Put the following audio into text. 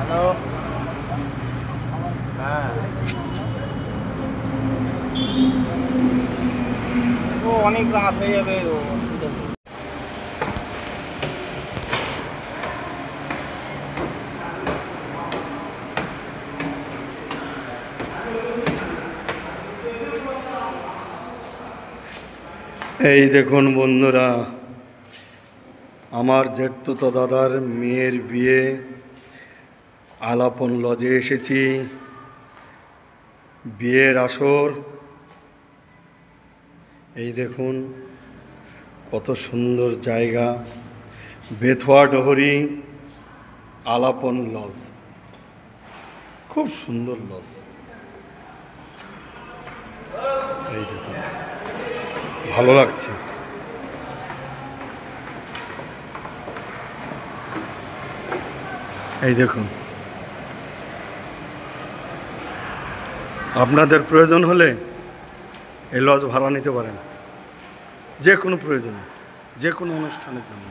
Hello. হ্যাঁ, ও অনেক রাত হয়ে যাবে, অসুবিধা নেই। এই দেখুন বন্ধুরা, আমার জেঠতুতো দাদার মেয়ের বিয়ে আলাপন লজে এসেছি। বিয়ের আসর। এই দেখুন কত সুন্দর জায়গা, বেথুয়া ডহরি আলাপন লজ, খুব সুন্দর লজ। এই দেখুন, ভালো লাগছে। এই দেখুন, আপনাদের প্রয়োজন হলে এই লজ ভাড়া নিতে পারেন, যে কোনো প্রয়োজনে, যে কোনো অনুষ্ঠানের জন্য।